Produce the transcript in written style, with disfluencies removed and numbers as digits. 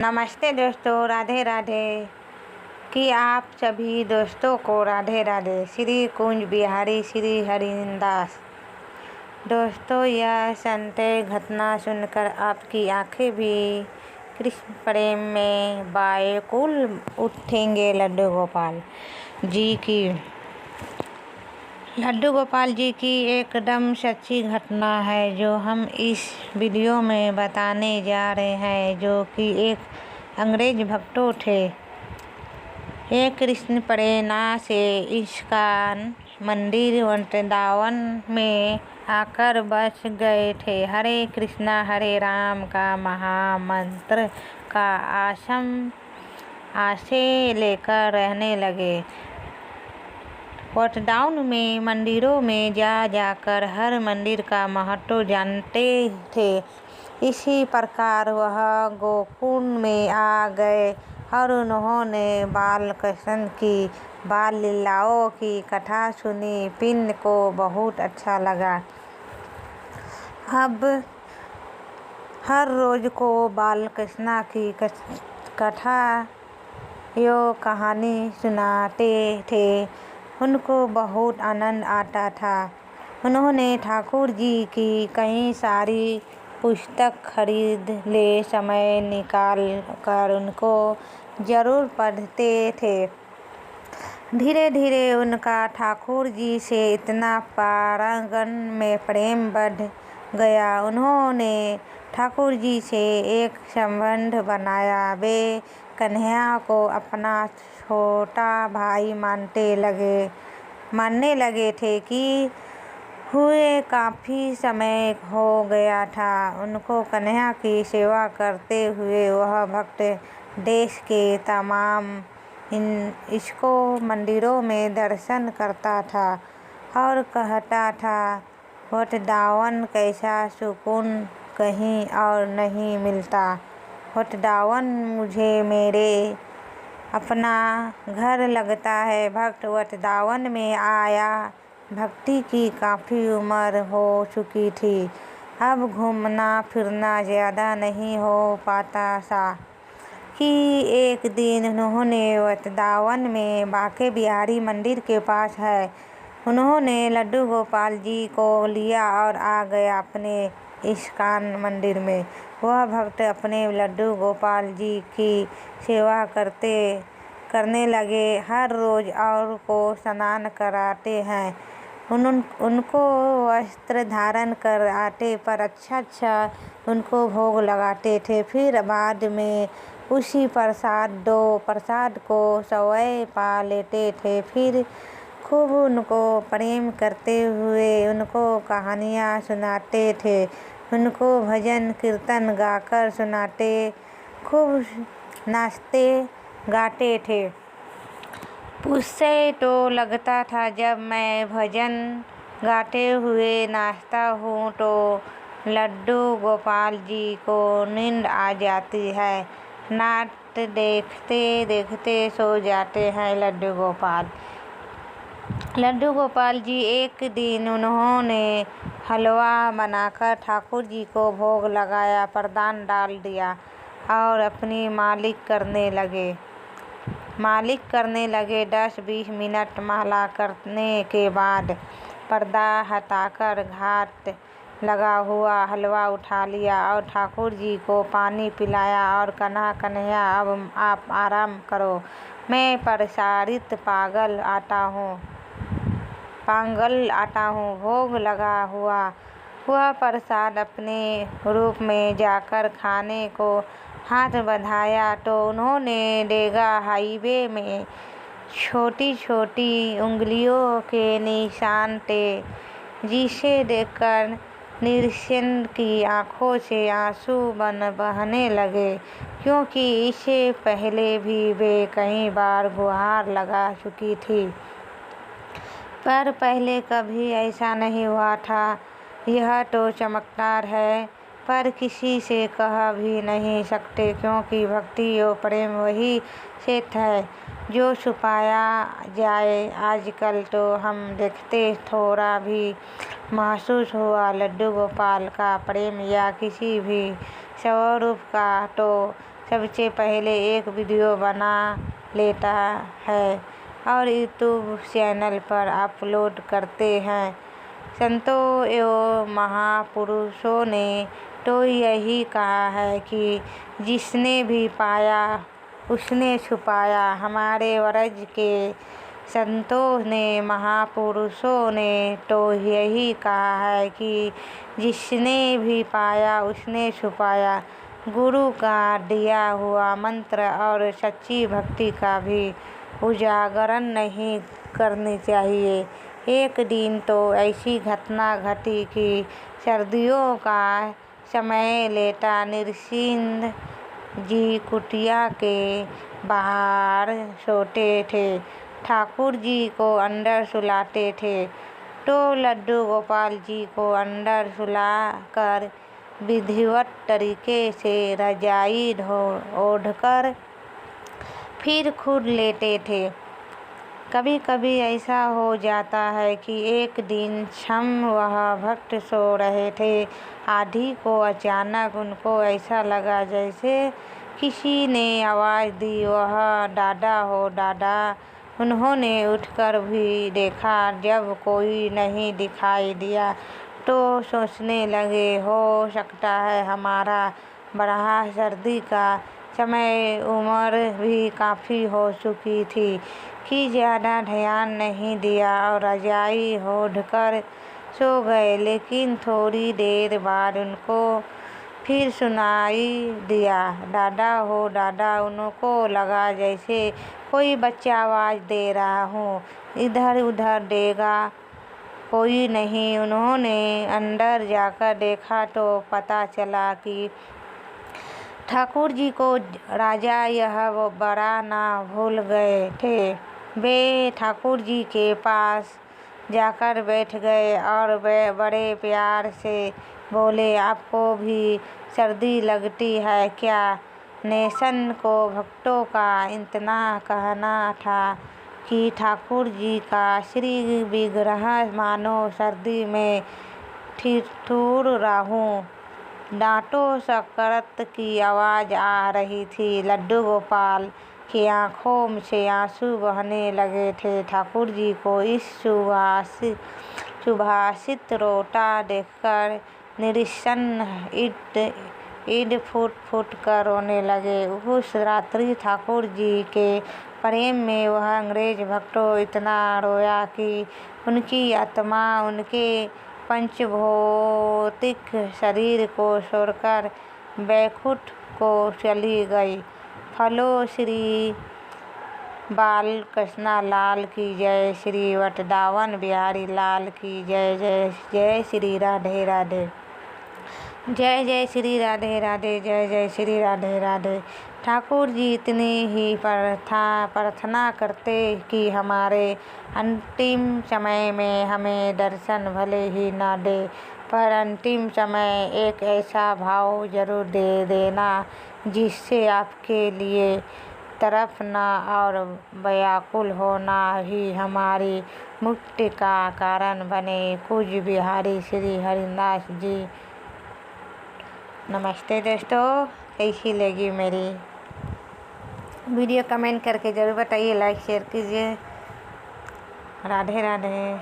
नमस्ते दोस्तों, राधे राधे। कि आप सभी दोस्तों को राधे राधे। श्री कुंज बिहारी श्री हरिदास। दोस्तों, यह संतय घटना सुनकर आपकी आंखें भी कृष्ण प्रेम में व्याकुल उठेंगे। लड्डू गोपाल जी की एकदम सच्ची घटना है जो हम इस वीडियो में बताने जा रहे हैं, जो कि एक अंग्रेज भक्तों थे। एक कृष्ण प्रेरणा से इस्कॉन मंदिर वृंदावन में आकर बस गए थे। हरे कृष्णा हरे राम का महामंत्र का आशय लेकर रहने लगे। वृंदावन में मंदिरों में जाकर हर मंदिर का महत्व जानते थे। इसी प्रकार वह गोकुल में आ गए और उन्होंने बाल कृष्ण की बाल लीलाओं की कथा सुनी। पिन को बहुत अच्छा लगा। अब हर रोज को बाल कृष्णा की कथा यो कहानी सुनाते थे। उनको बहुत आनंद आता था। उन्होंने ठाकुर जी की कई सारी पुस्तक खरीद ले, समय निकाल कर उनको जरूर पढ़ते थे। धीरे धीरे उनका ठाकुर जी से इतना पारंगन में प्रेम बढ़ गया। उन्होंने ठाकुर जी से एक संबंध बनाया। वे कन्हैया को अपना छोटा भाई मानने लगे थे कि हुए काफ़ी समय हो गया था उनको कन्हैया की सेवा करते हुए। वह भक्त देश के तमाम इसको मंदिरों में दर्शन करता था और कहता था, वृंदावन कैसा सुकून कहीं और नहीं मिलता। वृंदावन मुझे मेरे अपना घर लगता है। भक्त वृंदावन में आया। भक्ति की काफ़ी उम्र हो चुकी थी। अब घूमना फिरना ज़्यादा नहीं हो पाता सा कि एक दिन उन्होंने वृंदावन में बांके बिहारी मंदिर के पास है, उन्होंने लड्डू गोपाल जी को लिया और आ गया अपने इस्कॉन मंदिर में। वह भक्त अपने लड्डू गोपाल जी की सेवा करने लगे। हर रोज और को स्नान कराते हैं, उनको वस्त्र धारण कर आटे पर अच्छा उनको भोग लगाते थे। फिर बाद में उसी प्रसाद को स्वयं पा लेते थे। फिर खूब उनको प्रेम करते हुए उनको कहानियाँ सुनाते थे, उनको भजन कीर्तन गाकर सुनाते, खूब नाचते गाते थे। उससे तो लगता था जब मैं भजन गाते हुए नाचता हूँ तो लड्डू गोपाल जी को नींद आ जाती है। नाटक देखते देखते सो जाते हैं लड्डू गोपाल जी। एक दिन उन्होंने हलवा बनाकर ठाकुर जी को भोग लगाया, प्रसाद डाल दिया और अपनी मालिक करने लगे। 10-20 मिनट माला करने के बाद पर्दा हटाकर घाट लगा हुआ हलवा उठा लिया और ठाकुर जी को पानी पिलाया और कहा, कन्हैया अब आप आराम करो, मैं प्रसादित पागल आता हूँ। भोग लगा हुआ वह प्रसाद अपने रूप में जाकर खाने को हाथ बढ़ाया तो उन्होंने देखा हाईवे में छोटी छोटी उंगलियों के निशान थे, जिसे देखकर निरसन की आंखों से आंसू बहने लगे, क्योंकि इससे पहले भी वे कई बार गुहार लगा चुकी थी, पर पहले कभी ऐसा नहीं हुआ था। यह तो चमत्कार है, पर किसी से कह भी नहीं सकते, क्योंकि भक्ति और प्रेम वही सत्य है जो छुपाया जाए। आजकल तो हम देखते थोड़ा भी महसूस हुआ लड्डू गोपाल का प्रेम या किसी भी स्वरूप का तो सबसे पहले एक वीडियो बना लेता है और यूट्यूब चैनल पर अपलोड करते हैं। संतों एवं महापुरुषों ने तो यही कहा है कि जिसने भी पाया उसने छुपाया। हमारे व्रज के संतों ने महापुरुषों ने तो यही कहा है कि जिसने भी पाया उसने छुपाया। गुरु का दिया हुआ मंत्र और सच्ची भक्ति का भी उजागरण नहीं करनी चाहिए। एक दिन तो ऐसी घटना घटी कि सर्दियों का समय लेटा नृसिंह जी कुटिया के बाहर सोते थे। ठाकुर जी को अंदर सुलाते थे तो लड्डू गोपाल जी को अंदर सुलाकर विधिवत तरीके से रजाई ओढ़कर फिर खुद लेटे थे। कभी कभी ऐसा हो जाता है कि एक दिन क्षम वह भक्त सो रहे थे। आधी को अचानक उनको ऐसा लगा जैसे किसी ने आवाज़ दी, वह दादा हो दादा। उन्होंने उठकर भी देखा। जब कोई नहीं दिखाई दिया तो सोचने लगे हो सकता है हमारा बड़ा सर्दी का समय, उम्र भी काफ़ी हो चुकी थी कि ज़्यादा ध्यान नहीं दिया और रजाई ओढ़कर सो गए। लेकिन थोड़ी देर बाद उनको फिर सुनाई दिया, दादा हो दादा। उनको लगा जैसे कोई बच्चा आवाज़ दे रहा हो। इधर उधर देखा, कोई नहीं। उन्होंने अंदर जाकर देखा तो पता चला कि ठाकुर जी को राजा यह बड़ा ना भूल गए थे। वे ठाकुर जी के पास जाकर बैठ गए और वे बड़े प्यार से बोले, आपको भी सर्दी लगती है क्या? नेशन को भक्तों का इतना कहना था कि ठाकुर जी का श्री विग्रह मानो सर्दी में ठिठुर रहूं। डांटो सकरत की आवाज़ आ रही थी। लड्डू गोपाल की आंखों से आंसू बहने लगे थे। ठाकुर जी को इस सुभाषित रोता देखकर नृसिंह ईद फूट फूट कर रोने लगे। उस रात्रि ठाकुर जी के प्रेम में वह अंग्रेज भक्तों इतना रोया कि उनकी आत्मा उनके पंचभौतिक शरीर को छोड़कर वैकुंठ को चली गई। फलो श्री बालकृष्ण लाल की जय। श्री वृंदावन बिहारी लाल की जय। जय जय श्री राधे राधे। जय जय श्री राधे राधे। जय जय श्री राधे राधे। ठाकुर जी इतनी ही प्रार्थना करते कि हमारे अंतिम समय में हमें दर्शन भले ही ना दे, पर अंतिम समय एक ऐसा भाव जरूर दे देना जिससे आपके लिए तड़पना और व्याकुल होना ही हमारी मुक्ति का कारण बने। कुछ बिहारी श्री हरिदास जी। नमस्ते दोस्तों, कैसी लगी मेरी वीडियो कमेंट करके ज़रूर बताइए, लाइक शेयर कीजिए। राधे राधे।